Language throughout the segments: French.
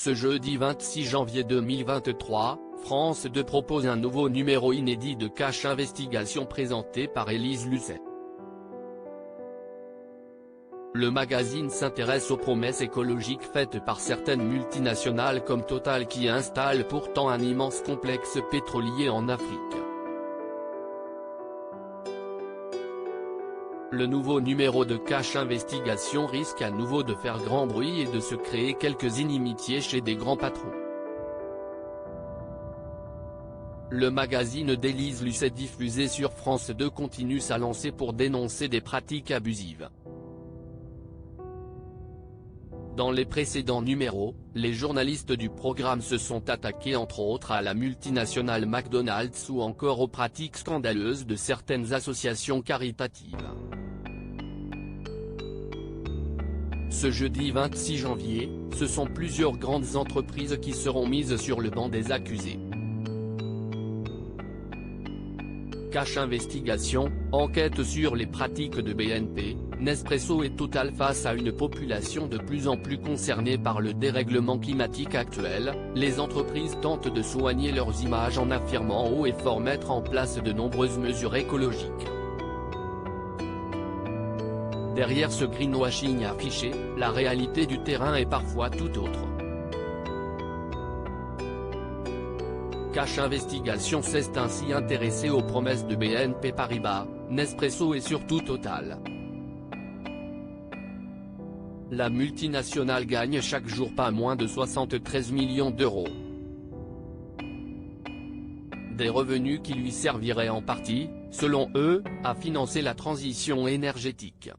Ce jeudi 26 janvier 2023, France 2 propose un nouveau numéro inédit de Cash Investigation présenté par Élise Lucet. Le magazine s'intéresse aux promesses écologiques faites par certaines multinationales comme Total qui installe pourtant un immense complexe pétrolier en Afrique. Le nouveau numéro de Cash Investigation risque à nouveau de faire grand bruit et de se créer quelques inimitiés chez des grands patrons. Le magazine d'Élise Lucet diffusé sur France 2 continue sa lancée pour dénoncer des pratiques abusives. Dans les précédents numéros, les journalistes du programme se sont attaqués entre autres à la multinationale McDonald's ou encore aux pratiques scandaleuses de certaines associations caritatives. Ce jeudi 26 janvier, ce sont plusieurs grandes entreprises qui seront mises sur le banc des accusés. Cash Investigation, enquête sur les pratiques de BNP, Nespresso et Total face à une population de plus en plus concernée par le dérèglement climatique actuel. Les entreprises tentent de soigner leurs images en affirmant haut et fort mettre en place de nombreuses mesures écologiques. Derrière ce greenwashing affiché, la réalité du terrain est parfois tout autre. Cash Investigation s'est ainsi intéressé aux promesses de BNP Paribas, Nespresso et surtout Total. La multinationale gagne chaque jour pas moins de 73 millions d'euros. Des revenus qui lui serviraient en partie, selon eux, à financer la transition énergétique.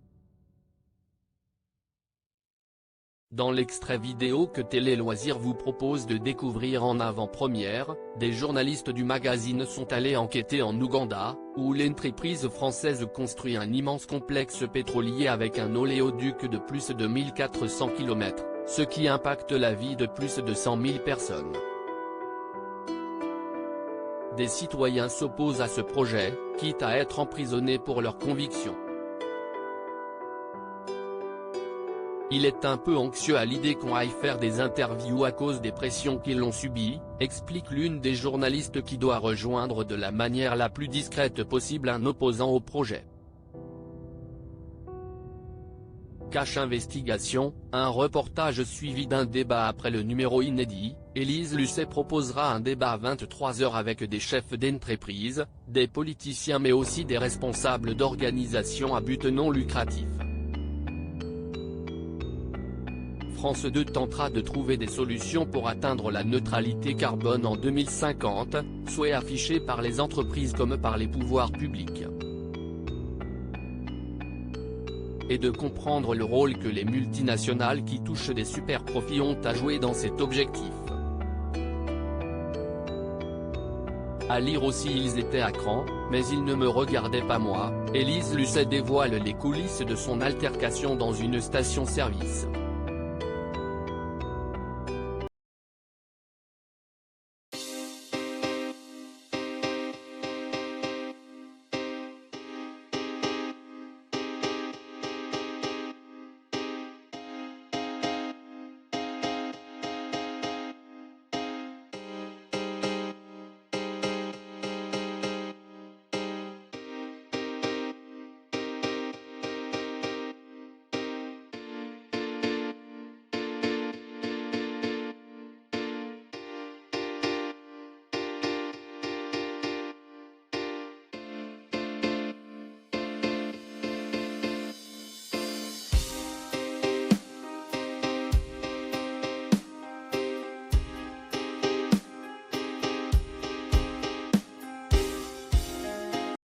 Dans l'extrait vidéo que Télé Loisirs vous propose de découvrir en avant-première, des journalistes du magazine sont allés enquêter en Ouganda, où l'entreprise française construit un immense complexe pétrolier avec un oléoduc de plus de 1400 km, ce qui impacte la vie de plus de 100 000 personnes. Des citoyens s'opposent à ce projet, quitte à être emprisonnés pour leurs convictions. Il est un peu anxieux à l'idée qu'on aille faire des interviews à cause des pressions qu'ils ont subies, explique l'une des journalistes qui doit rejoindre de la manière la plus discrète possible un opposant au projet. Cash Investigation, un reportage suivi d'un débat après le numéro inédit. Élise Lucet proposera un débat à 23h avec des chefs d'entreprise, des politiciens mais aussi des responsables d'organisations à but non lucratif. France 2 tentera de trouver des solutions pour atteindre la neutralité carbone en 2050, souhait affiché par les entreprises comme par les pouvoirs publics. Et de comprendre le rôle que les multinationales qui touchent des super profits ont à jouer dans cet objectif. À lire aussi Ils étaient à cran, mais ils ne me regardaient pas moi. Élise Lucet dévoile les coulisses de son altercation dans une station-service.